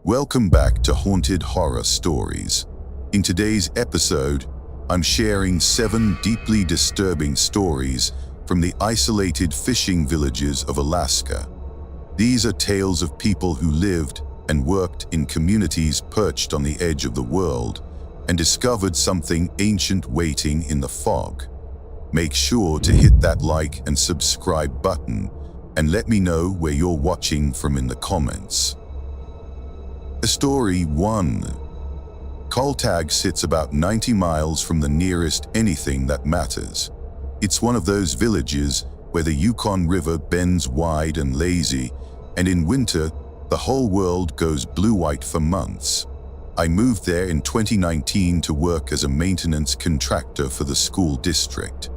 Welcome back to Haunted Horror Stories. In today's episode, I'm sharing 7 deeply disturbing stories from the isolated fishing villages of Alaska. These are tales of people who lived and worked in communities perched on the edge of the world and discovered something ancient waiting in the fog. Make sure to hit that like and subscribe button and let me know where you're watching from in the comments. Story 1. Kaltag sits about 90 miles from the nearest anything that matters. It's one of those villages where the Yukon River bends wide and lazy, and in winter, the whole world goes blue-white for months. I moved there in 2019 to work as a maintenance contractor for the school district.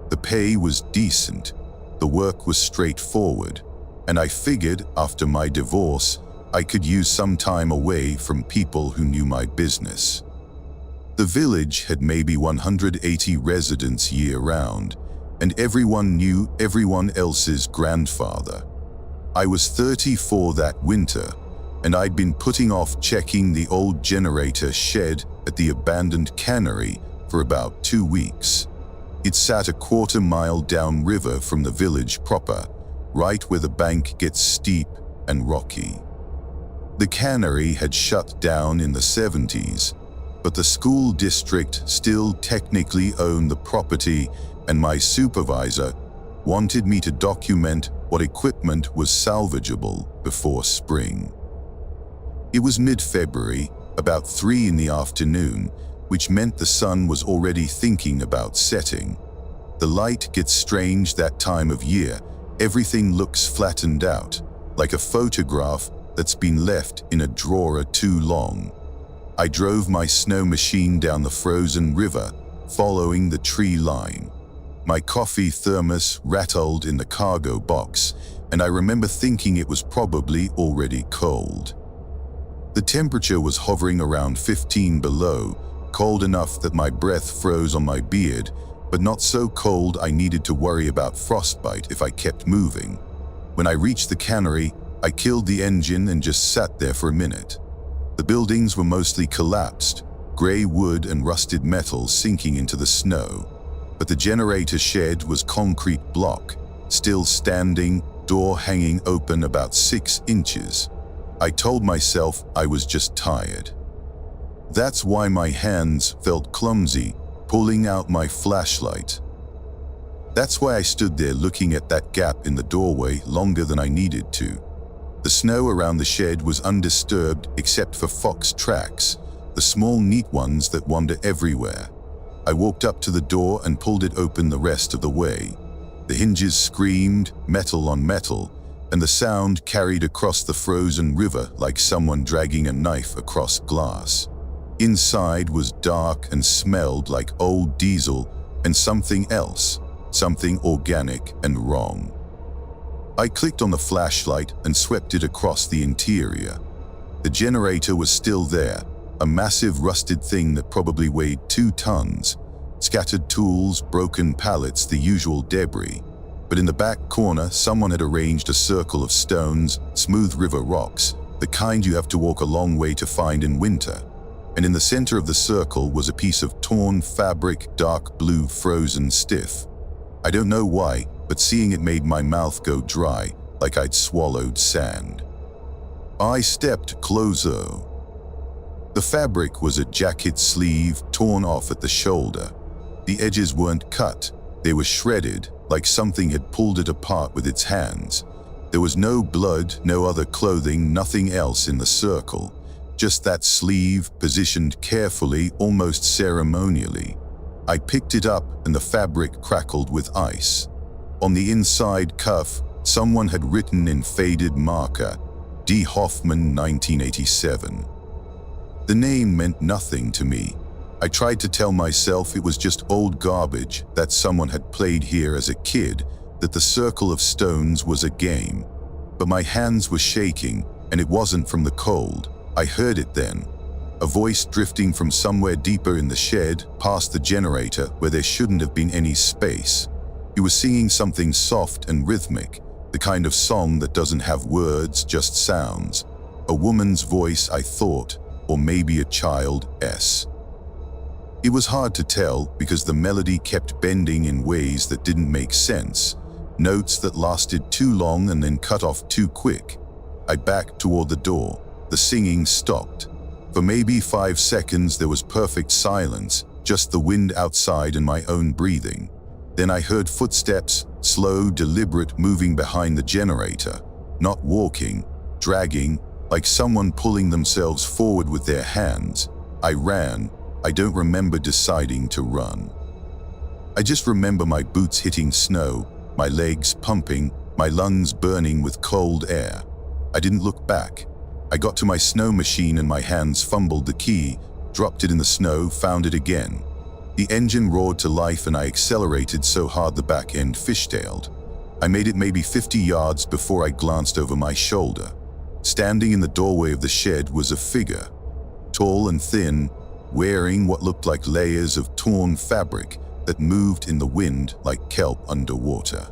The pay was decent, the work was straightforward, and I figured after my divorce, I could use some time away from people who knew my business. The village had maybe 180 residents year-round, and everyone knew everyone else's grandfather. I was 34 that winter, and I'd been putting off checking the old generator shed at the abandoned cannery for about 2 weeks. It sat a quarter-mile downriver from the village proper, right where the bank gets steep and rocky. The cannery had shut down in the 70s, but the school district still technically owned the property, and my supervisor wanted me to document what equipment was salvageable before spring. It was mid-February, about 3 in the afternoon, which meant the sun was already thinking about setting. The light gets strange that time of year. Everything looks flattened out, like a photograph that's been left in a drawer too long. I drove my snow machine down the frozen river, following the tree line. My coffee thermos rattled in the cargo box, and I remember thinking it was probably already cold. The temperature was hovering around 15 below, cold enough that my breath froze on my beard, but not so cold I needed to worry about frostbite if I kept moving. When I reached the cannery, I killed the engine and just sat there for a minute. The buildings were mostly collapsed, gray wood and rusted metal sinking into the snow. But the generator shed was concrete block, still standing, door hanging open about 6 inches. I told myself I was just tired. That's why my hands felt clumsy, pulling out my flashlight. That's why I stood there looking at that gap in the doorway longer than I needed to. The snow around the shed was undisturbed except for fox tracks, the small neat ones that wander everywhere. I walked up to the door and pulled it open the rest of the way. The hinges screamed, metal on metal, and the sound carried across the frozen river like someone dragging a knife across glass. Inside was dark and smelled like old diesel and something else, something organic and wrong. I clicked on the flashlight and swept it across the interior. The generator was still there, a massive rusted thing that probably weighed 2 tons. Scattered tools, broken pallets, the usual debris. But in the back corner, someone had arranged a circle of stones, smooth river rocks, the kind you have to walk a long way to find in winter. And in the center of the circle was a piece of torn fabric, dark blue, frozen stiff. I don't know why, but seeing it made my mouth go dry, like I'd swallowed sand. I stepped closer. The fabric was a jacket sleeve torn off at the shoulder. The edges weren't cut, they were shredded, like something had pulled it apart with its hands. There was no blood, no other clothing, nothing else in the circle. Just that sleeve, positioned carefully, almost ceremonially. I picked it up and the fabric crackled with ice. On the inside cuff, someone had written in faded marker, D. Hoffman, 1987. The name meant nothing to me. I tried to tell myself it was just old garbage, that someone had played here as a kid, that the circle of stones was a game. But my hands were shaking, and it wasn't from the cold. I heard it then. A voice drifting from somewhere deeper in the shed, past the generator where there shouldn't have been any space. He was singing something soft and rhythmic, the kind of song that doesn't have words, just sounds. A woman's voice, I thought, or maybe a child's. It was hard to tell because the melody kept bending in ways that didn't make sense, notes that lasted too long and then cut off too quick. I backed toward the door. The singing stopped. For maybe 5 seconds there was perfect silence, just the wind outside and my own breathing. Then I heard footsteps, slow, deliberate, moving behind the generator. Not walking, dragging, like someone pulling themselves forward with their hands. I ran. I don't remember deciding to run. I just remember my boots hitting snow, my legs pumping, my lungs burning with cold air. I didn't look back. I got to my snow machine and my hands fumbled the key, dropped it in the snow, found it again. The engine roared to life and I accelerated so hard the back end fishtailed. I made it maybe 50 yards before I glanced over my shoulder. Standing in the doorway of the shed was a figure, tall and thin, wearing what looked like layers of torn fabric that moved in the wind like kelp underwater.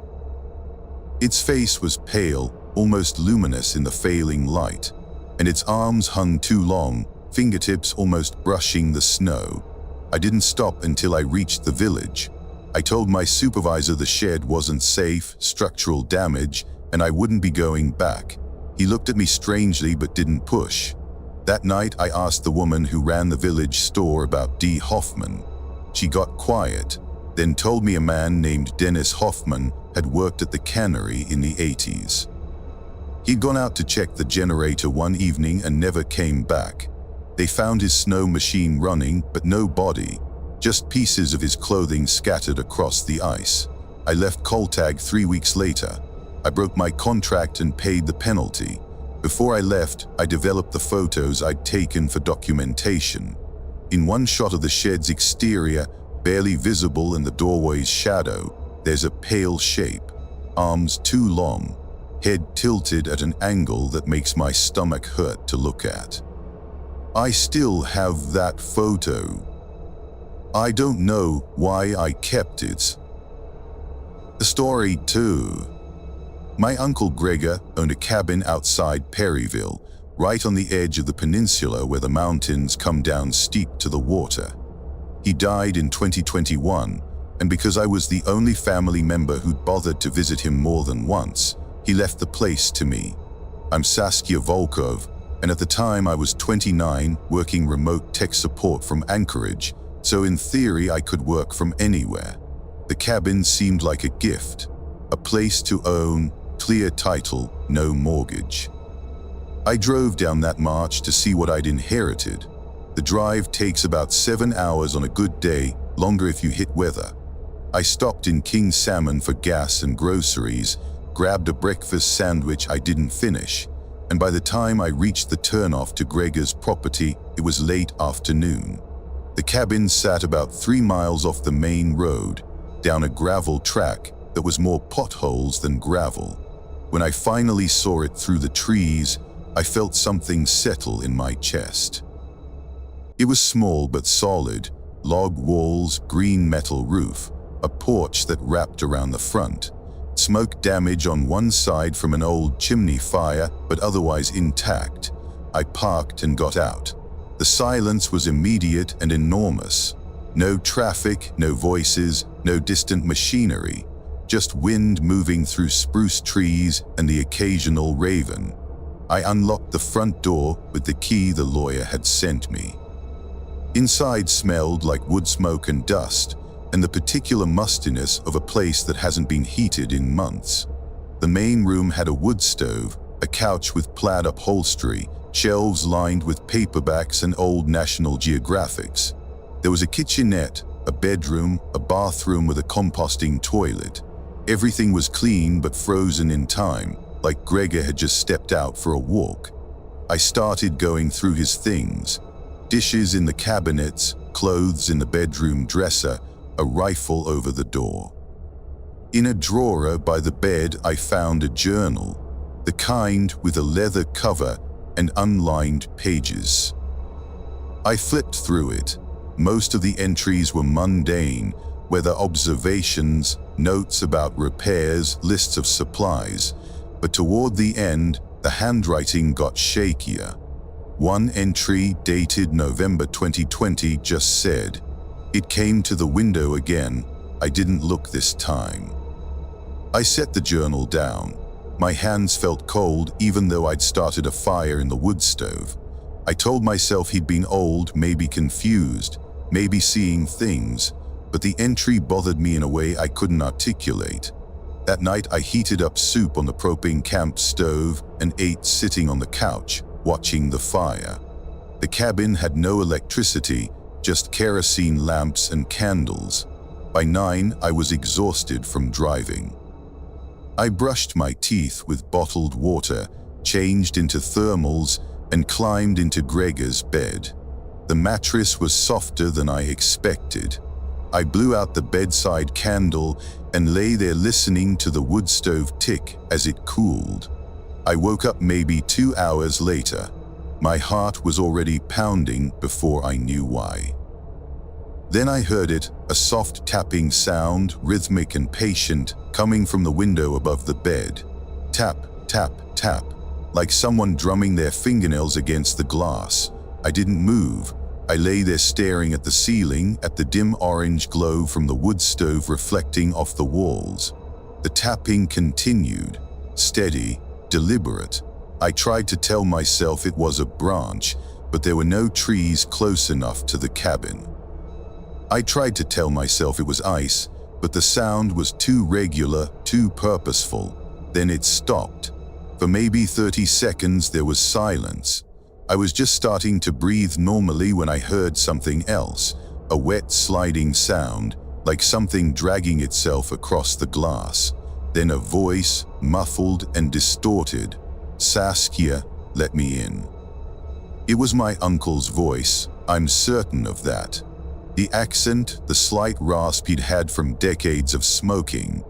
Its face was pale, almost luminous in the failing light, and its arms hung too long, fingertips almost brushing the snow. I didn't stop until I reached the village. I told my supervisor the shed wasn't safe, structural damage, and I wouldn't be going back. He looked at me strangely but didn't push. That night I asked the woman who ran the village store about D. Hoffman. She got quiet, then told me a man named Dennis Hoffman had worked at the cannery in the 80s. He'd gone out to check the generator one evening and never came back. They found his snow machine running, but no body, just pieces of his clothing scattered across the ice. I left Coltag 3 weeks later. I broke my contract and paid the penalty. Before I left, I developed the photos I'd taken for documentation. In one shot of the shed's exterior, barely visible in the doorway's shadow, there's a pale shape, arms too long, head tilted at an angle that makes my stomach hurt to look at. I still have that photo. I don't know why I kept it. The story 2. My uncle Gregor owned a cabin outside Perryville, right on the edge of the peninsula where the mountains come down steep to the water. He died in 2021, and because I was the only family member who'd bothered to visit him more than once, he left the place to me. I'm Saskia Volkov, and at the time I was 29, working remote tech support from Anchorage, so in theory I could work from anywhere. The cabin seemed like a gift, a place to own, clear title, no mortgage. I drove down that march to see what I'd inherited. The drive takes about 7 hours on a good day, longer if you hit weather. I stopped in King Salmon for gas and groceries, grabbed a breakfast sandwich I didn't finish, and by the time I reached the turnoff to Gregor's property, it was late afternoon. The cabin sat about 3 miles off the main road, down a gravel track that was more potholes than gravel. When I finally saw it through the trees, I felt something settle in my chest. It was small but solid, log walls, green metal roof, a porch that wrapped around the front. Smoke damage on one side from an old chimney fire, but otherwise intact. I parked and got out. The silence was immediate and enormous. No traffic, no voices, no distant machinery. Just wind moving through spruce trees and the occasional raven. I unlocked the front door with the key the lawyer had sent me. Inside smelled like wood smoke and dust, and the particular mustiness of a place that hasn't been heated in months. The main room had a wood stove, a couch with plaid upholstery, shelves lined with paperbacks and old National Geographics. There was a kitchenette, a bedroom, a bathroom with a composting toilet. Everything was clean but frozen in time, like Gregor had just stepped out for a walk. I started going through his things. Dishes in the cabinets, clothes in the bedroom dresser, a rifle over the door. In a drawer by the bed I found a journal, the kind with a leather cover and unlined pages. I flipped through it. Most of the entries were mundane, whether observations, notes about repairs, lists of supplies, but toward the end, The handwriting got shakier. One entry dated November 2020 just said, "It came to the window again. I didn't look this time." I set the journal down. My hands felt cold even though I'd started a fire in the wood stove. I told myself he'd been old, maybe confused, maybe seeing things, but the entry bothered me in a way I couldn't articulate. That night I heated up soup on the propane camp stove and ate sitting on the couch, watching the fire. The cabin had no electricity, just kerosene lamps and candles. By 9, I was exhausted from driving. I brushed my teeth with bottled water, changed into thermals, and climbed into Gregor's bed. The mattress was softer than I expected. I blew out the bedside candle and lay there listening to the wood stove tick as it cooled. I woke up maybe 2 hours later. My heart was already pounding before I knew why. Then I heard it, a soft tapping sound, rhythmic and patient, coming from the window above the bed. Tap, tap, tap, like someone drumming their fingernails against the glass. I didn't move. I lay there staring at the ceiling, at the dim orange glow from the wood stove reflecting off the walls. The tapping continued, steady, deliberate. I tried to tell myself it was a branch, but there were no trees close enough to the cabin. I tried to tell myself it was ice, but the sound was too regular, too purposeful. Then it stopped. For maybe 30 seconds there was silence. I was just starting to breathe normally when I heard something else, a wet sliding sound, like something dragging itself across the glass. Then a voice, muffled and distorted. "Saskia, let me in." It was my uncle's voice, I'm certain of that. The accent, the slight rasp he'd had from decades of smoking.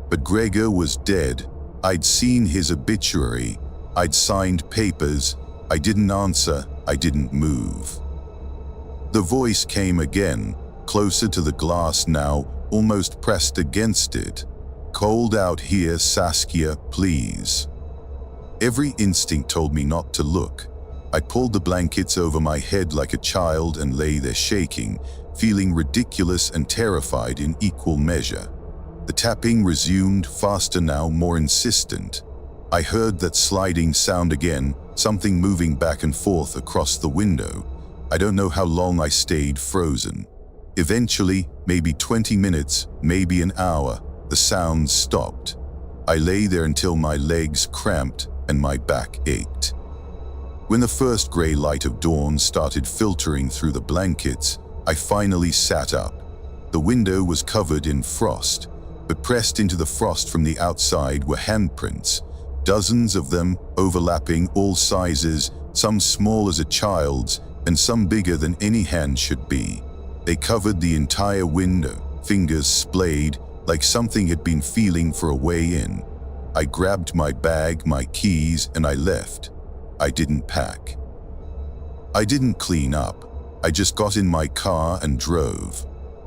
But Gregor was dead. I'd seen his obituary. I'd signed papers. I didn't answer. I didn't move. The voice came again, closer to the glass now, almost pressed against it. "Cold out here, Saskia, please." Every instinct told me not to look. I pulled the blankets over my head like a child and lay there shaking, feeling ridiculous and terrified in equal measure. The tapping resumed, faster now, more insistent. I heard that sliding sound again, something moving back and forth across the window. I don't know how long I stayed frozen. Eventually, maybe 20 minutes, maybe an hour, the sound stopped. I lay there until my legs cramped and my back ached. When the first gray light of dawn started filtering through the blankets, I finally sat up. The window was covered in frost, but pressed into the frost from the outside were handprints, dozens of them, overlapping, all sizes, some small as a child's and some bigger than any hand should be. They covered the entire window, fingers splayed, like something had been feeling for a way in. I grabbed my bag, my keys, and I left. I didn't pack. I didn't clean up. I just got in my car and drove.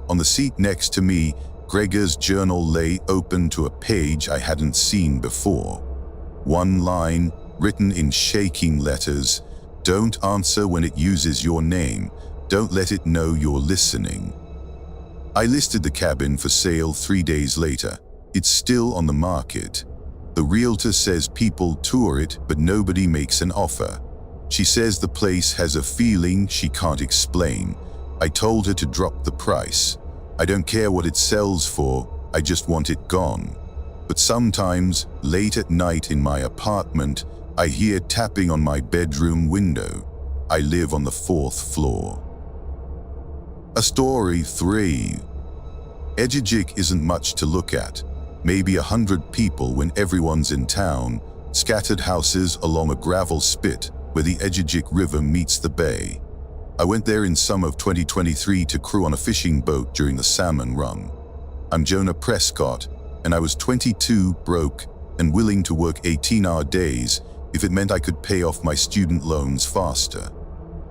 On the seat next to me, Gregor's journal lay open to a page I hadn't seen before. One line, written in shaking letters, "Don't answer when it uses your name. Don't let it know you're listening." I listed the cabin for sale 3 days later. It's still on the market. The realtor says people tour it, but nobody makes an offer. She says the place has a feeling she can't explain. I told her to drop the price. I don't care what it sells for, I just want it gone. But sometimes, late at night in my apartment, I hear tapping on my bedroom window. I live on the 4th floor. A story 3. Ejijik isn't much to look at. Maybe 100 people when everyone's in town, scattered houses along a gravel spit where the Ejijik River meets the bay. I went there in summer of 2023 to crew on a fishing boat during the salmon run. I'm Jonah Prescott, and I was 22, broke, and willing to work 18-hour days if it meant I could pay off my student loans faster.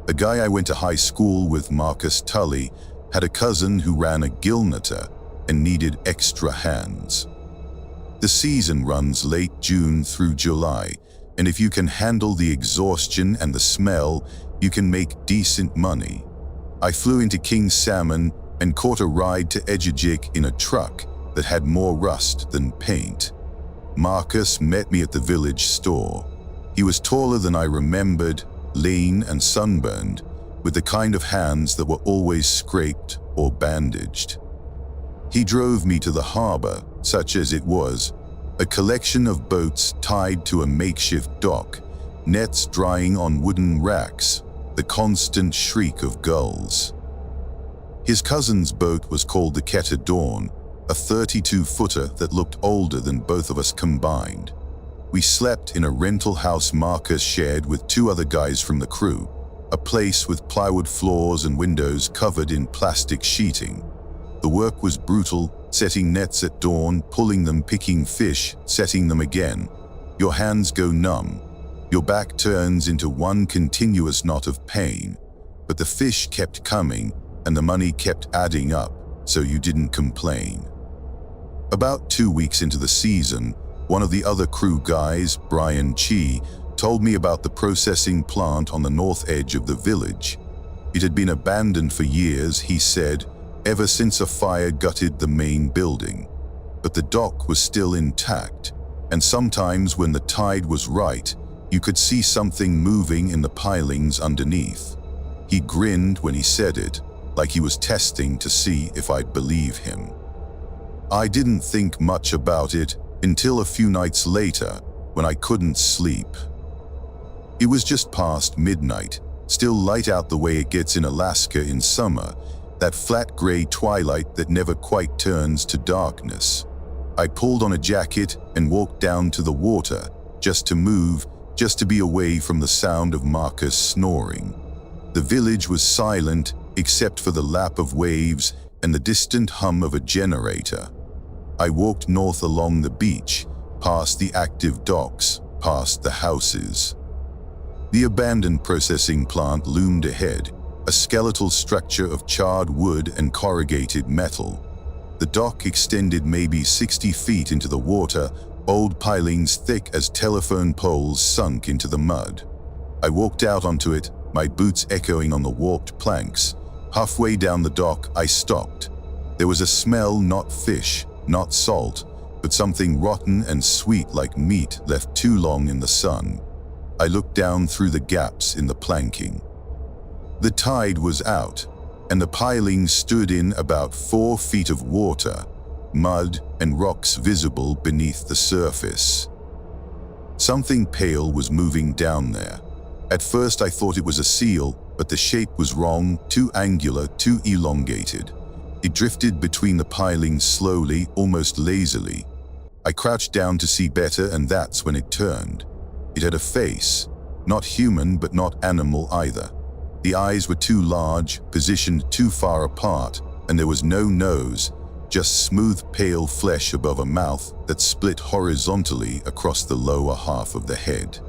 A guy I went to high school with, Marcus Tully, had a cousin who ran a gillnetter and needed extra hands. The season runs late June through July, And if you can handle the exhaustion and the smell, you can make decent money. I flew into King Salmon and caught a ride to Ejijik in a truck that had more rust than paint. Marcus met me at the village store. He was taller than I remembered, lean and sunburned, with the kind of hands that were always scraped or bandaged. He drove me to the harbor, such as it was, a collection of boats tied to a makeshift dock, nets drying on wooden racks, the constant shriek of gulls. His cousin's boat was called the Keter Dawn, a 32-footer that looked older than both of us combined. We slept in a rental house Marcus shared with two other guys from the crew, a place with plywood floors and windows covered in plastic sheeting. The work was brutal, setting nets at dawn, pulling them, picking fish, setting them again. Your hands go numb. Your back turns into one continuous knot of pain. But the fish kept coming, and the money kept adding up, so you didn't complain. About 2 weeks into the season, one of the other crew guys, Brian Chi, told me about the processing plant on the north edge of the village. It had been abandoned for years, he said, ever since a fire gutted the main building. But the dock was still intact, and sometimes when the tide was right, you could see something moving in the pilings underneath. He grinned when he said it, like he was testing to see if I'd believe him. I didn't think much about it until a few nights later, when I couldn't sleep. It was just past midnight, still light out the way it gets in Alaska in summer, that flat gray twilight that never quite turns to darkness. I pulled on a jacket and walked down to the water, just to move, just to be away from the sound of Marcus snoring. The village was silent except for the lap of waves and the distant hum of a generator. I walked north along the beach, past the active docks, past the houses. The abandoned processing plant loomed ahead, a skeletal structure of charred wood and corrugated metal. The dock extended maybe 60 feet into the water, old pilings thick as telephone poles sunk into the mud. I walked out onto it, my boots echoing on the warped planks. Halfway down the dock, I stopped. There was a smell, not fish, not salt, but something rotten and sweet like meat left too long in the sun. I looked down through the gaps in the planking. The tide was out, and the pilings stood in about 4 feet of water, mud and rocks visible beneath the surface. Something pale was moving down there. At first I thought it was a seal, but the shape was wrong, too angular, too elongated. It drifted between the pilings slowly, almost lazily. I crouched down to see better, and that's when it turned. It had a face, not human but not animal either. The eyes were too large, positioned too far apart, and there was no nose, just smooth pale flesh above a mouth that split horizontally across the lower half of the head.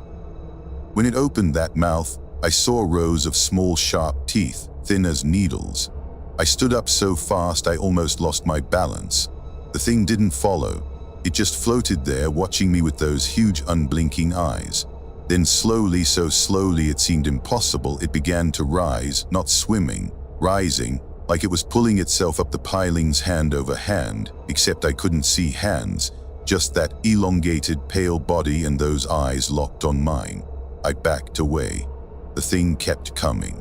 When it opened that mouth, I saw rows of small sharp teeth, thin as needles. I stood up so fast I almost lost my balance. The thing didn't follow. It just floated there watching me with those huge unblinking eyes. Then slowly, so slowly it seemed impossible, it began to rise, not swimming, rising, like it was pulling itself up the pilings hand over hand, except I couldn't see hands, just that elongated pale body and those eyes locked on mine. I backed away. The thing kept coming.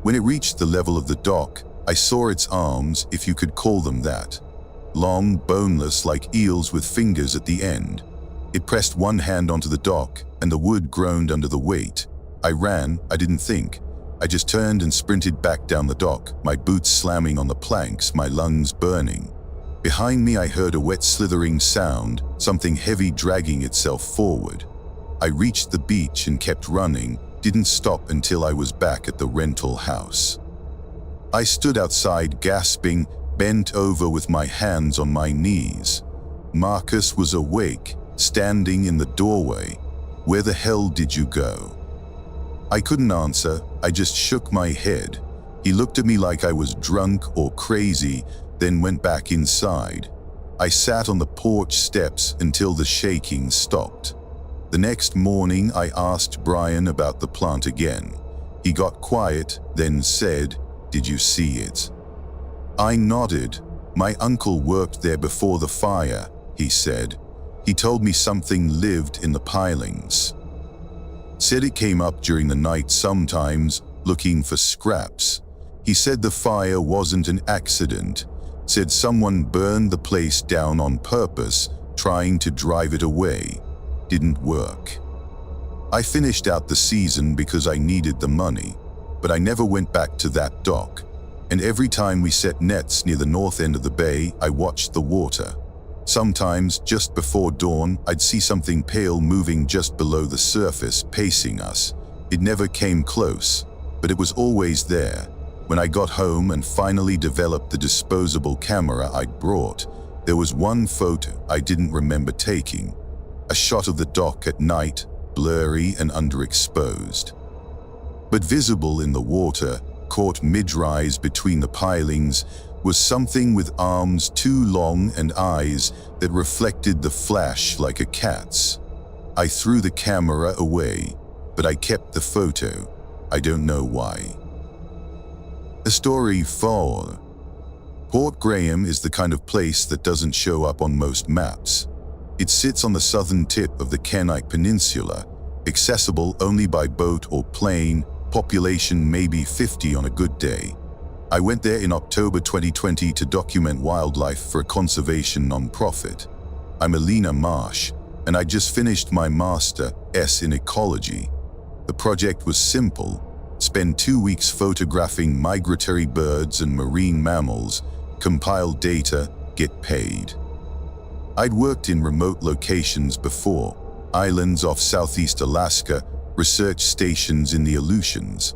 When it reached the level of the dock, I saw its arms, if you could call them that. Long, boneless, like eels with fingers at the end. It pressed one hand onto the dock, and the wood groaned under the weight. I ran, I didn't think. I just turned and sprinted back down the dock, my boots slamming on the planks, my lungs burning. Behind me I heard a wet slithering sound, something heavy dragging itself forward. I reached the beach and kept running, didn't stop until I was back at the rental house. I stood outside gasping, bent over with my hands on my knees. Marcus was awake, standing in the doorway. Where the hell did you go? I couldn't answer, I just shook my head. He looked at me like I was drunk or crazy, then went back inside. I sat on the porch steps until the shaking stopped. The next morning, I asked Brian about the plant again. He got quiet, then said, "Did you see it?" I nodded. "My uncle worked there before the fire," he said. "He told me something lived in the pilings. Said it came up during the night sometimes, looking for scraps. He said the fire wasn't an accident. Said someone burned the place down on purpose, trying to drive it away. Didn't work. I finished out the season because I needed the money, but I never went back to that dock. And every time we set nets near the north end of the bay, I watched the water. Sometimes, just before dawn, I'd see something pale moving just below the surface, pacing us. It never came close, but it was always there. When I got home and finally developed the disposable camera I'd brought, there was one photo I didn't remember taking. A shot of the dock at night, blurry and underexposed. But visible in the water, caught mid-rise between the pilings, was something with arms too long and eyes that reflected the flash like a cat's. I threw the camera away, but I kept the photo. I don't know why. A story 4. Port Graham is the kind of place that doesn't show up on most maps. It sits on the southern tip of the Kenai Peninsula, accessible only by boat or plane, population maybe 50 on a good day. I went there in October 2020 to document wildlife for a conservation nonprofit. I'm Alina Marsh, and I just finished my Master's in Ecology. The project was simple. Spend 2 weeks photographing migratory birds and marine mammals, compile data, get paid. I'd worked in remote locations before, islands off southeast Alaska, research stations in the Aleutians.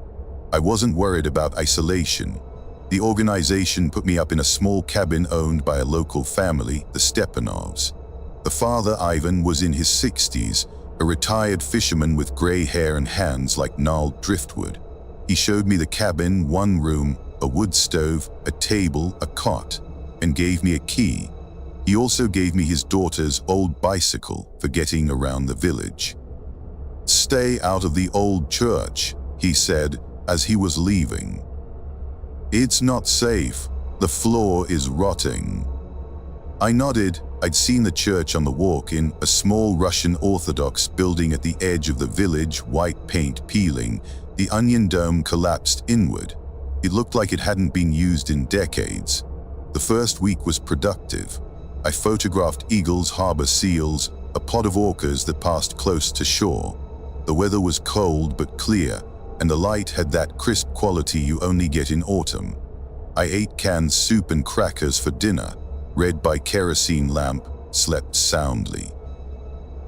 I wasn't worried about isolation. The organization put me up in a small cabin owned by a local family, the Stepanovs. The father, Ivan, was in his 60s, a retired fisherman with gray hair and hands like gnarled driftwood. He showed me the cabin, one room, a wood stove, a table, a cot, and gave me a key. He also gave me his daughter's old bicycle for getting around the village. "Stay out of the old church," he said as he was leaving. "It's not safe. The floor is rotting." I nodded. I'd seen the church on the walk-in, a small Russian Orthodox building at the edge of the village, white paint peeling. The onion dome collapsed inward. It looked like it hadn't been used in decades. The first week was productive. I photographed eagles, harbor seals, a pod of orcas that passed close to shore. The weather was cold but clear, and the light had that crisp quality you only get in autumn. I ate canned soup and crackers for dinner, read by kerosene lamp, slept soundly.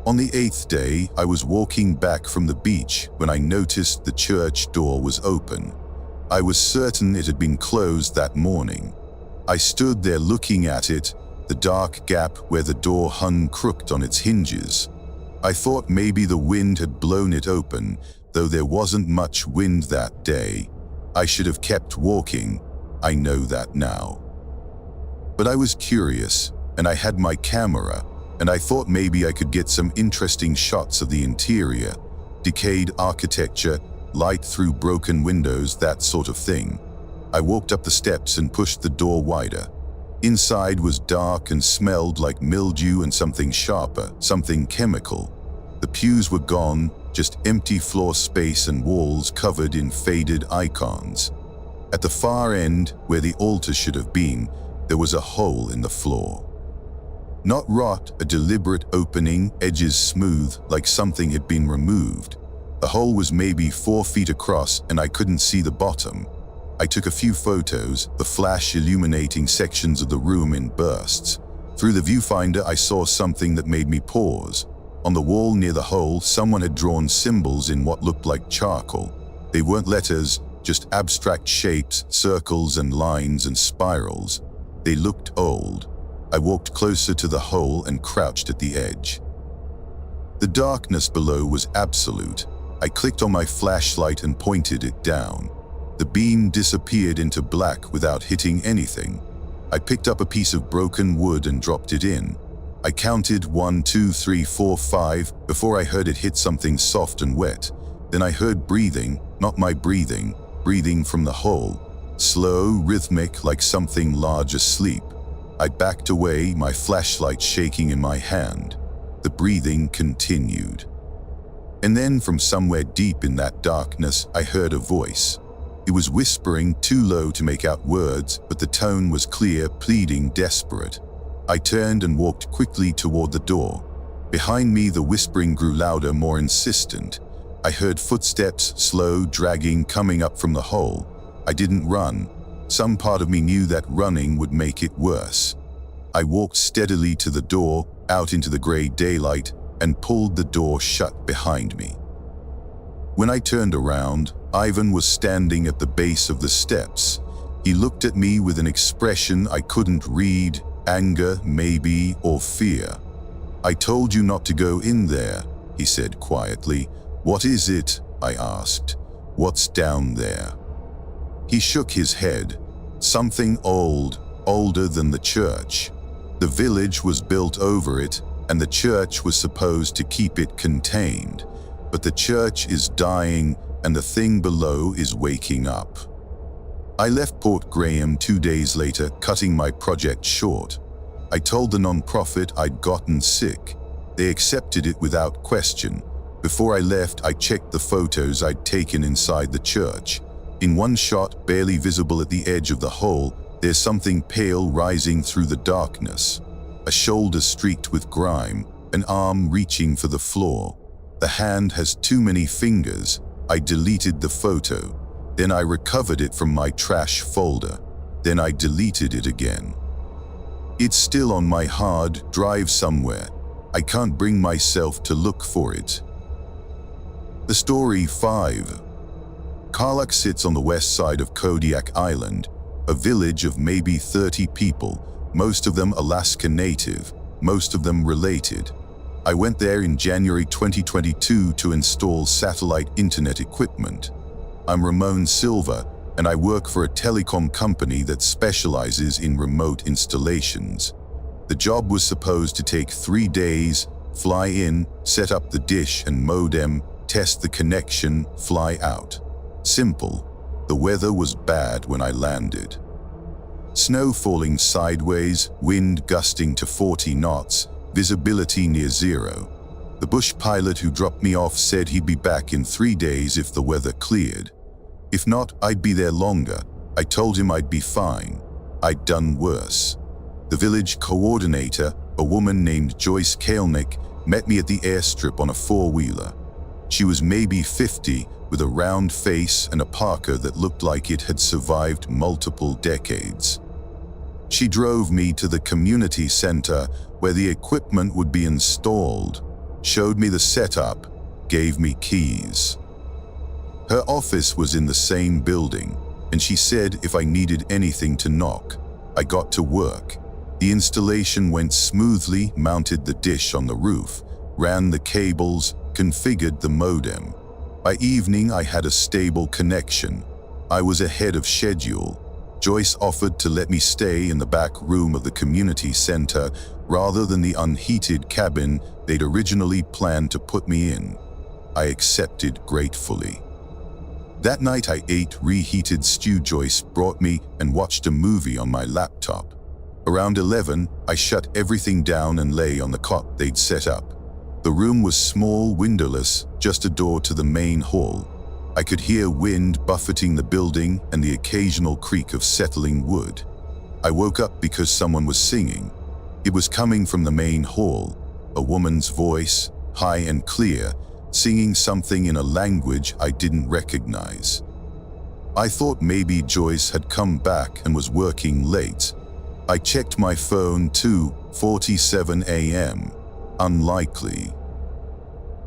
On the 8th day, I was walking back from the beach when I noticed the church door was open. I was certain it had been closed that morning. I stood there looking at it, the dark gap where the door hung crooked on its hinges. I thought maybe the wind had blown it open, though there wasn't much wind that day. I should have kept walking. I know that now. But I was curious, and I had my camera, and I thought maybe I could get some interesting shots of the interior, decayed architecture, light through broken windows, that sort of thing. I walked up the steps and pushed the door wider. Inside was dark and smelled like mildew and something sharper, something chemical. The pews were gone, just empty floor space and walls covered in faded icons. At the far end, where the altar should have been, there was a hole in the floor. Not rot, a deliberate opening, edges smooth, like something had been removed. The hole was maybe 4 feet across and I couldn't see the bottom. I took a few photos, the flash illuminating sections of the room in bursts. Through the viewfinder, I saw something that made me pause. On the wall near the hole, someone had drawn symbols in what looked like charcoal. They weren't letters, just abstract shapes, circles and lines and spirals. They looked old. I walked closer to the hole and crouched at the edge. The darkness below was absolute. I clicked on my flashlight and pointed it down. The beam disappeared into black without hitting anything. I picked up a piece of broken wood and dropped it in. I counted 1, 2, 3, 4, 5 before I heard it hit something soft and wet. Then I heard breathing, not my breathing, breathing from the hole. Slow, rhythmic, like something large asleep. I backed away, my flashlight shaking in my hand. The breathing continued. And then from somewhere deep in that darkness, I heard a voice. It was whispering, too low to make out words, but the tone was clear, pleading, desperate. I turned and walked quickly toward the door. Behind me, the whispering grew louder, more insistent. I heard footsteps, slow, dragging, coming up from the hole. I didn't run. Some part of me knew that running would make it worse. I walked steadily to the door, out into the gray daylight, and pulled the door shut behind me. When I turned around, Ivan was standing at the base of the steps. He looked at me with an expression I couldn't read, anger, maybe, or fear. "I told you not to go in there," he said quietly. "What is it?" I asked. "What's down there?" He shook his head. "Something old, older than the church. The village was built over it, and the church was supposed to keep it contained. But the church is dying, and the thing below is waking up." I left Port Graham 2 days later, cutting my project short. I told the non-profit I'd gotten sick. They accepted it without question. Before I left, I checked the photos I'd taken inside the church. In one shot, barely visible at the edge of the hole, there's something pale rising through the darkness. A shoulder streaked with grime, an arm reaching for the floor. The hand has too many fingers. I deleted the photo. Then I recovered it from my trash folder. Then I deleted it again. It's still on my hard drive somewhere. I can't bring myself to look for it. The story 5. Karluk sits on the west side of Kodiak Island, a village of maybe 30 people, most of them Alaska native, most of them related. I went there in January 2022 to install satellite internet equipment. I'm Ramon Silva, and I work for a telecom company that specializes in remote installations. The job was supposed to take 3 days: fly in, set up the dish and modem, test the connection, fly out. Simple. The weather was bad when I landed. Snow falling sideways, wind gusting to 40 knots, visibility near zero. The bush pilot who dropped me off said he'd be back in 3 days if the weather cleared. If not, I'd be there longer. I told him I'd be fine. I'd done worse. The village coordinator, a woman named Joyce Kalenick, met me at the airstrip on a 4-wheeler. She was maybe 50, with a round face and a parka that looked like it had survived multiple decades. She drove me to the community center where the equipment would be installed, showed me the setup, gave me keys. Her office was in the same building, and she said if I needed anything to knock. I got to work. The installation went smoothly, mounted the dish on the roof, ran the cables, configured the modem. By evening, I had a stable connection. I was ahead of schedule. Joyce offered to let me stay in the back room of the community center rather than the unheated cabin they'd originally planned to put me in. I accepted gratefully. That night I ate reheated stew Joyce brought me and watched a movie on my laptop. Around 11, I shut everything down and lay on the cot they'd set up. The room was small, windowless, just a door to the main hall. I could hear wind buffeting the building and the occasional creak of settling wood. I woke up because someone was singing. It was coming from the main hall, a woman's voice, high and clear, singing something in a language I didn't recognize. I thought maybe Joyce had come back and was working late. I checked my phone too, 4:47 a.m. Unlikely.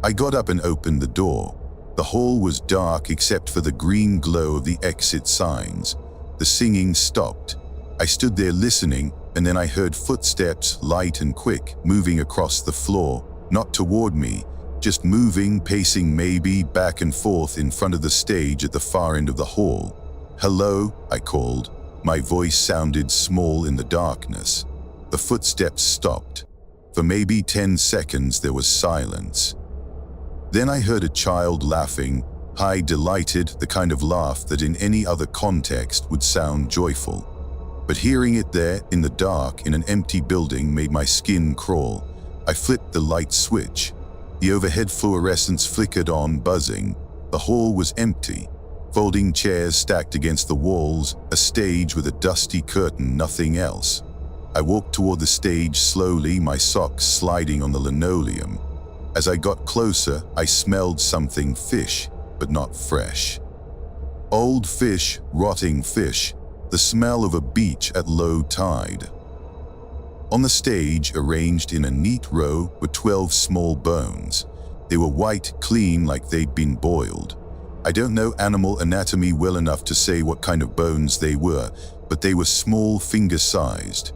I got up and opened the door. The hall was dark except for the green glow of the exit signs. The singing stopped. I stood there listening, and then I heard footsteps, light and quick, moving across the floor, not toward me, just moving, pacing maybe back and forth in front of the stage at the far end of the hall. "Hello," I called. My voice sounded small in the darkness. The footsteps stopped. For maybe 10 seconds there was silence. Then I heard a child laughing, high, delighted, the kind of laugh that in any other context would sound joyful. But hearing it there, in the dark, in an empty building, made my skin crawl. I flipped the light switch. The overhead fluorescents flickered on, buzzing. The hall was empty. Folding chairs stacked against the walls, a stage with a dusty curtain, nothing else. I walked toward the stage slowly, my socks sliding on the linoleum. As I got closer, I smelled something fish, but not fresh. Old fish, rotting fish, the smell of a beach at low tide. On the stage, arranged in a neat row, were 12 small bones. They were white, clean, like they'd been boiled. I don't know animal anatomy well enough to say what kind of bones they were, but they were small, finger-sized.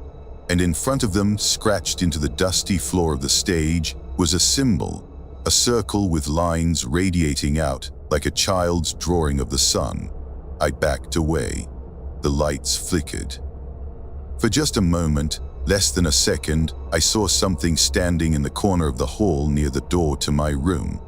And in front of them, scratched into the dusty floor of the stage, was a symbol, a circle with lines radiating out like a child's drawing of the sun. I backed away. The lights flickered. For just a moment, less than a second, I saw something standing in the corner of the hall near the door to my room.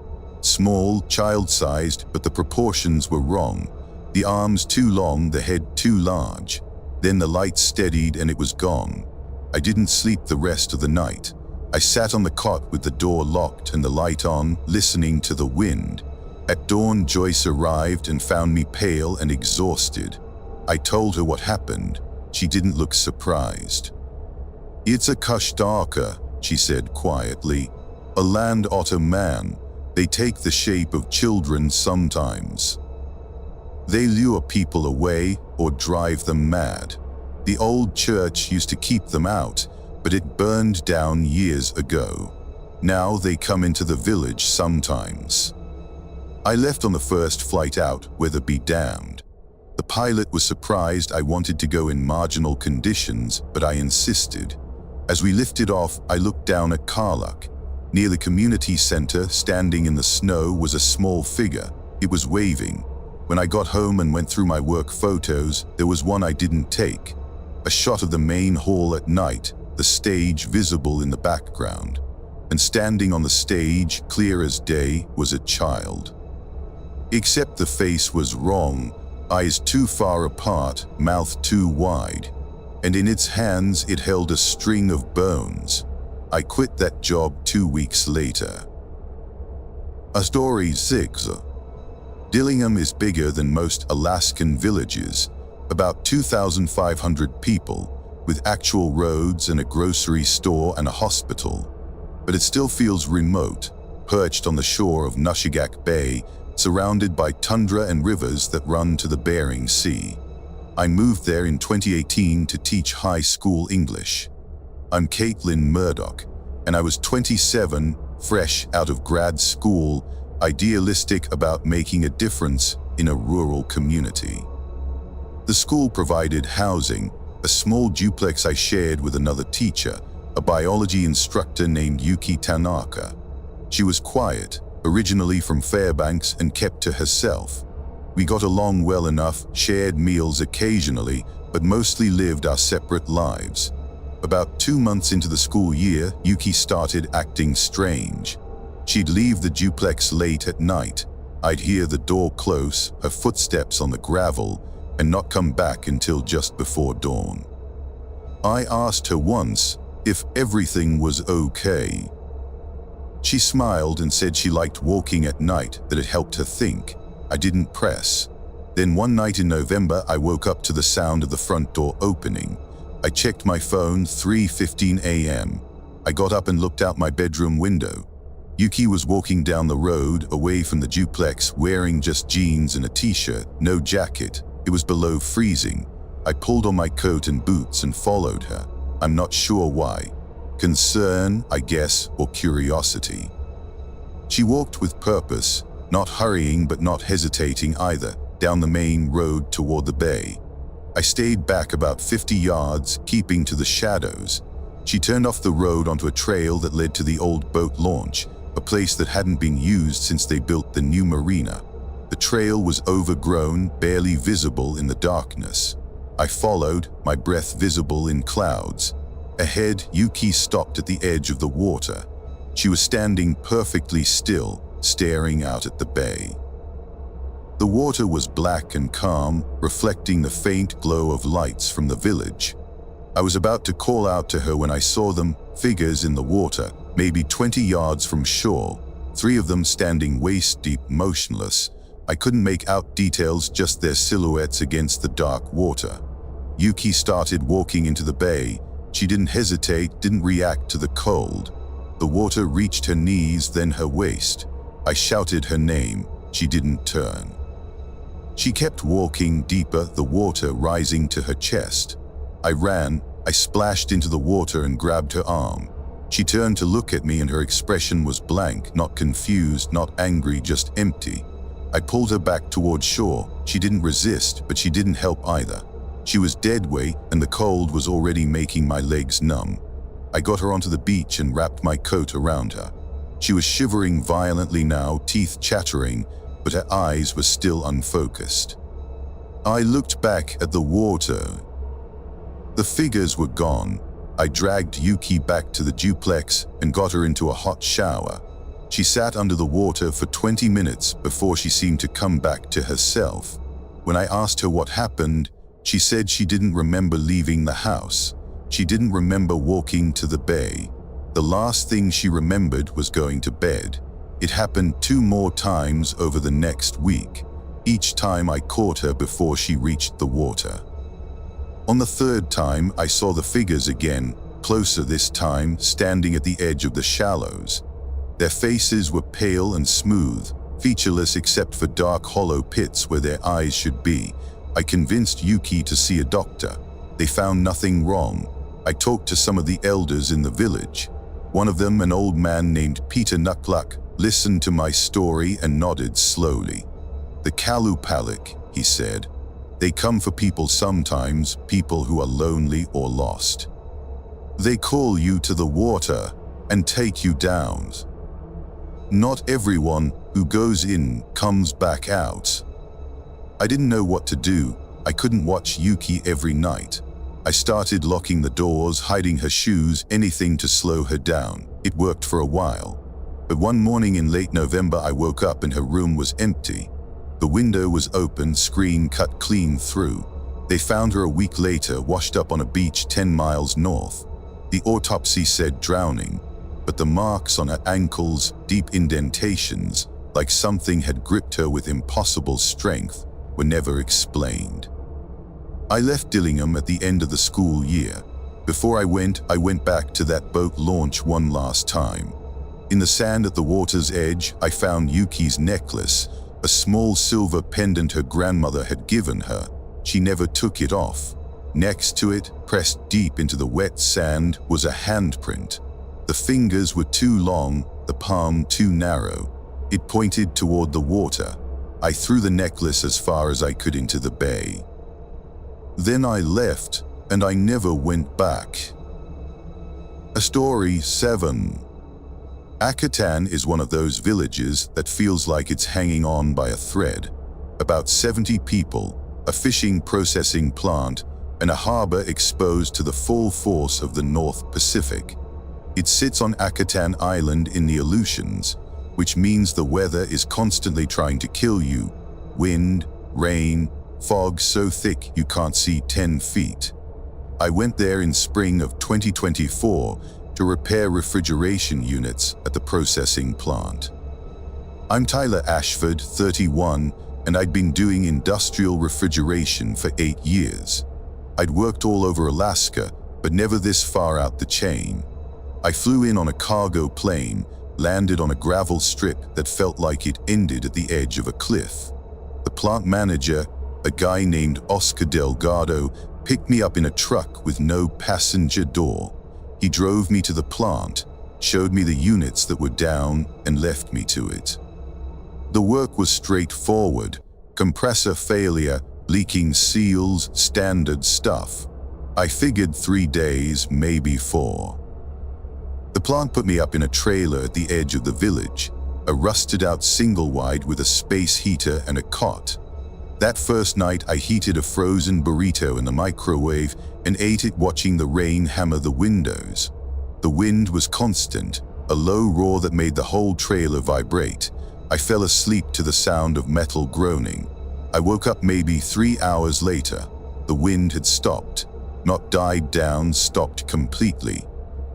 Small, child-sized, but the proportions were wrong. The arms too long, the head too large. Then the light steadied and it was gone. I didn't sleep the rest of the night. I sat on the cot with the door locked and the light on, listening to the wind. At dawn, Joyce arrived and found me pale and exhausted. I told her what happened. She didn't look surprised. "It's a kushtaka," she said quietly. "A land otter man. They take the shape of children sometimes. They lure people away or drive them mad. The old church used to keep them out, but it burned down years ago. Now they come into the village sometimes." I left on the first flight out, weather be damned. The pilot was surprised I wanted to go in marginal conditions, but I insisted. As we lifted off, I looked down at Karluk. Near the community center, standing in the snow, was a small figure. It was waving. When I got home and went through my work photos, there was one I didn't take. A shot of the main hall at night, the stage visible in the background. And standing on the stage, clear as day, was a child. Except the face was wrong, eyes too far apart, mouth too wide. And in its hands it held a string of bones. I quit that job 2 weeks later. A story 6. Dillingham is bigger than most Alaskan villages, about 2,500 people, with actual roads and a grocery store and a hospital. But it still feels remote, perched on the shore of Nushagak Bay, surrounded by tundra and rivers that run to the Bering Sea. I moved there in 2018 to teach high school English. I'm Caitlin Murdoch, and I was 27, fresh out of grad school, idealistic about making a difference in a rural community. The school provided housing, a small duplex I shared with another teacher, a biology instructor named Yuki Tanaka. She was quiet, originally from Fairbanks, and kept to herself. We got along well enough, shared meals occasionally, but mostly lived our separate lives. About 2 months into the school year, Yuki started acting strange. She'd leave the duplex late at night. I'd hear the door close, her footsteps on the gravel, and not come back until just before dawn. I asked her once if everything was okay. She smiled and said she liked walking at night, that it helped her think. I didn't press. Then one night in November, I woke up to the sound of the front door opening. I checked my phone, 3:15 a.m. I got up and looked out my bedroom window. Yuki was walking down the road, away from the duplex, wearing just jeans and a t-shirt, no jacket. It was below freezing. I pulled on my coat and boots and followed her. I'm not sure why. Concern, I guess, or curiosity. She walked with purpose, not hurrying but not hesitating either, down the main road toward the bay. I stayed back about 50 yards, keeping to the shadows. She turned off the road onto a trail that led to the old boat launch, a place that hadn't been used since they built the new marina. The trail was overgrown, barely visible in the darkness. I followed, my breath visible in clouds. Ahead, Yuki stopped at the edge of the water. She was standing perfectly still, staring out at the bay. The water was black and calm, reflecting the faint glow of lights from the village. I was about to call out to her when I saw them, figures in the water, maybe 20 yards from shore, 3 of them standing waist-deep, motionless. I couldn't make out details, just their silhouettes against the dark water. Yuki started walking into the bay. She didn't hesitate, didn't react to the cold. The water reached her knees, then her waist. I shouted her name. She didn't turn. She kept walking deeper, the water rising to her chest. I ran. I splashed into the water and grabbed her arm. She turned to look at me and her expression was blank, not confused, not angry, just empty. I pulled her back toward shore. She didn't resist, but she didn't help either. She was dead weight and the cold was already making my legs numb. I got her onto the beach and wrapped my coat around her. She was shivering violently now, teeth chattering, but her eyes were still unfocused. I looked back at the water. The figures were gone. I dragged Yuki back to the duplex and got her into a hot shower. She sat under the water for 20 minutes before she seemed to come back to herself. When I asked her what happened, she said she didn't remember leaving the house. She didn't remember walking to the bay. The last thing she remembered was going to bed. It happened 2 more times over the next week. Each time I caught her before she reached the water. On the 3rd time, I saw the figures again, closer this time, standing at the edge of the shallows. Their faces were pale and smooth, featureless except for dark hollow pits where their eyes should be. I convinced Yuki to see a doctor. They found nothing wrong. I talked to some of the elders in the village. One of them, an old man named Peter Nukluk, listened to my story and nodded slowly. "The Kalupalik," he said. "They come for people sometimes, people who are lonely or lost. They call you to the water and take you down. Not everyone who goes in comes back out." I didn't know what to do. I couldn't watch Yuki every night. I started locking the doors, hiding her shoes, anything to slow her down. It worked for a while. But one morning in late November, I woke up and her room was empty. The window was open, screen cut clean through. They found her a week later, washed up on a beach 10 miles north. The autopsy said drowning, but the marks on her ankles, deep indentations, like something had gripped her with impossible strength, were never explained. I left Dillingham at the end of the school year. Before I went back to that boat launch one last time. In the sand at the water's edge, I found Yuki's necklace, a small silver pendant her grandmother had given her. She never took it off. Next to it, pressed deep into the wet sand, was a handprint. The fingers were too long, the palm too narrow. It pointed toward the water. I threw the necklace as far as I could into the bay. Then I left, and I never went back. A story 7. Akatan is one of those villages that feels like it's hanging on by a thread. About 70 people, a fishing processing plant, and a harbor exposed to the full force of the North Pacific. It sits on Akatan Island in the Aleutians, which means the weather is constantly trying to kill you. Wind, rain, fog so thick you can't see 10 feet. I went there in spring of 2024 to repair refrigeration units at the processing plant. I'm Tyler Ashford, 31, and I'd been doing industrial refrigeration for 8 years. I'd worked all over Alaska, but never this far out the chain. I flew in on a cargo plane, landed on a gravel strip that felt like it ended at the edge of a cliff. The plant manager, a guy named Oscar Delgado, picked me up in a truck with no passenger door. He drove me to the plant, showed me the units that were down, and left me to it. The work was straightforward: compressor failure, leaking seals, standard stuff. I figured 3 days, maybe 4. The plant put me up in a trailer at the edge of the village, a rusted-out single-wide with a space heater and a cot. That first night, I heated a frozen burrito in the microwave and ate it watching the rain hammer the windows. The wind was constant, a low roar that made the whole trailer vibrate. I fell asleep to the sound of metal groaning. I woke up maybe 3 hours later. The wind had stopped. Not died down, stopped completely.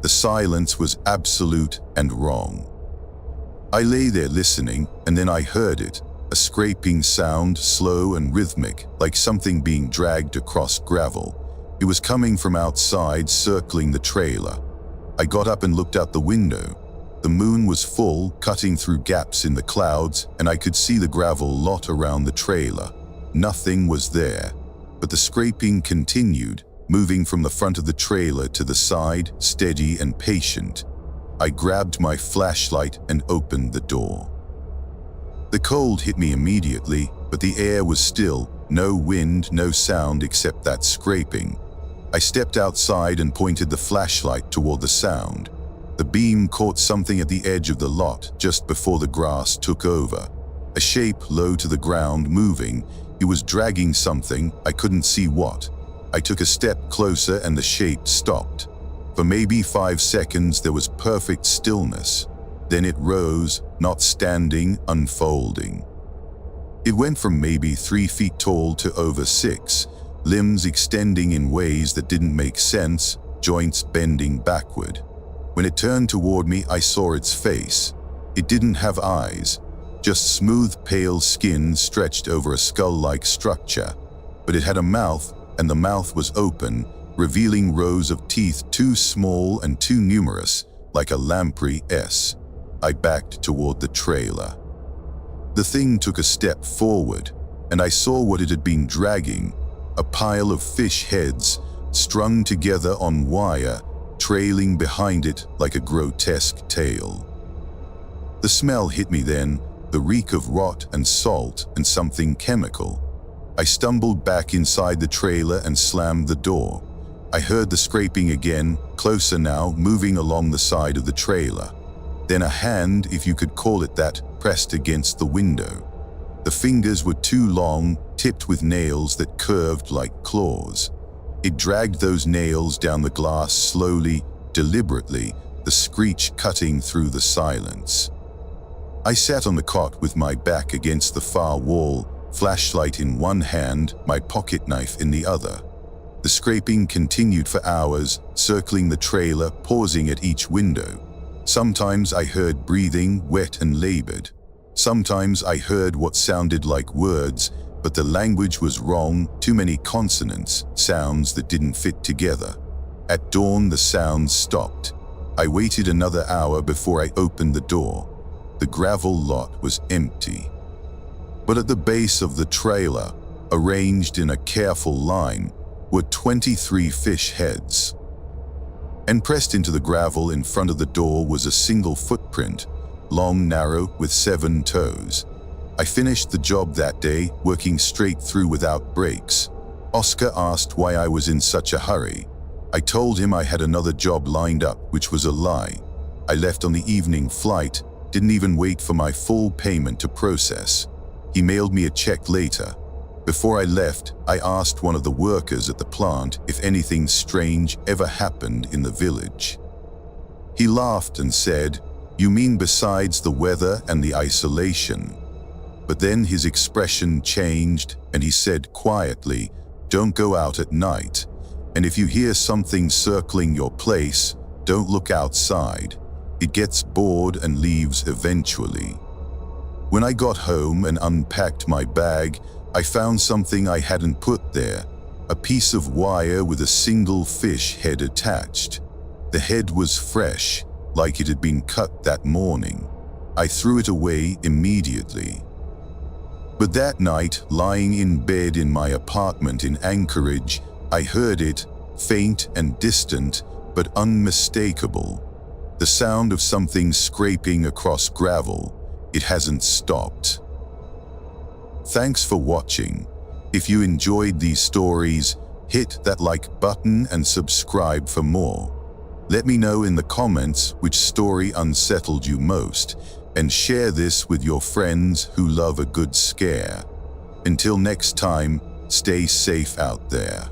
The silence was absolute and wrong. I lay there listening, and then I heard it. A scraping sound, slow and rhythmic, like something being dragged across gravel. It was coming from outside, circling the trailer. I got up and looked out the window. The moon was full, cutting through gaps in the clouds, and I could see the gravel lot around the trailer. Nothing was there, but the scraping continued, moving from the front of the trailer to the side, steady and patient. I grabbed my flashlight and opened the door. The cold hit me immediately, but the air was still, no wind, no sound except that scraping. I stepped outside and pointed the flashlight toward the sound. The beam caught something at the edge of the lot just before the grass took over. A shape low to the ground moving. It was dragging something, I couldn't see what. I took a step closer and the shape stopped. For maybe 5 seconds there was perfect stillness. Then it rose, not standing, unfolding. It went from maybe 3 feet tall to over 6, limbs extending in ways that didn't make sense, joints bending backward. When it turned toward me, I saw its face. It didn't have eyes, just smooth, pale skin stretched over a skull-like structure. But it had a mouth, and the mouth was open, revealing rows of teeth too small and too numerous, like a lamprey S. I backed toward the trailer. The thing took a step forward, and I saw what it had been dragging, a pile of fish heads, strung together on wire, trailing behind it like a grotesque tail. The smell hit me then, the reek of rot and salt and something chemical. I stumbled back inside the trailer and slammed the door. I heard the scraping again, closer now, moving along the side of the trailer. Then a hand, if you could call it that, pressed against the window. The fingers were too long, tipped with nails that curved like claws. It dragged those nails down the glass slowly, deliberately, the screech cutting through the silence. I sat on the cot with my back against the far wall, flashlight in one hand, my pocket knife in the other. The scraping continued for hours, circling the trailer, pausing at each window. Sometimes I heard breathing, wet and labored. Sometimes I heard what sounded like words, but the language was wrong, too many consonants, sounds that didn't fit together. At dawn, the sounds stopped. I waited another hour before I opened the door. The gravel lot was empty. But at the base of the trailer, arranged in a careful line, were 23 fish heads. And pressed into the gravel in front of the door was a single footprint, long, narrow, with 7 toes. I finished the job that day, working straight through without breaks. Oscar asked why I was in such a hurry. I told him I had another job lined up, which was a lie. I left on the evening flight, didn't even wait for my full payment to process. He mailed me a check later. Before I left, I asked one of the workers at the plant if anything strange ever happened in the village. He laughed and said, "You mean besides the weather and the isolation?" But then his expression changed and he said quietly, "Don't go out at night. And if you hear something circling your place, don't look outside. It gets bored and leaves eventually." When I got home and unpacked my bag, I found something I hadn't put there, a piece of wire with a single fish head attached. The head was fresh, like it had been cut that morning. I threw it away immediately. But that night, lying in bed in my apartment in Anchorage, I heard it, faint and distant, but unmistakable. The sound of something scraping across gravel. It hasn't stopped. Thanks for watching. If you enjoyed these stories, hit that like button and subscribe for more. Let me know in the comments which story unsettled you most, and share this with your friends who love a good scare. Until next time, stay safe out there.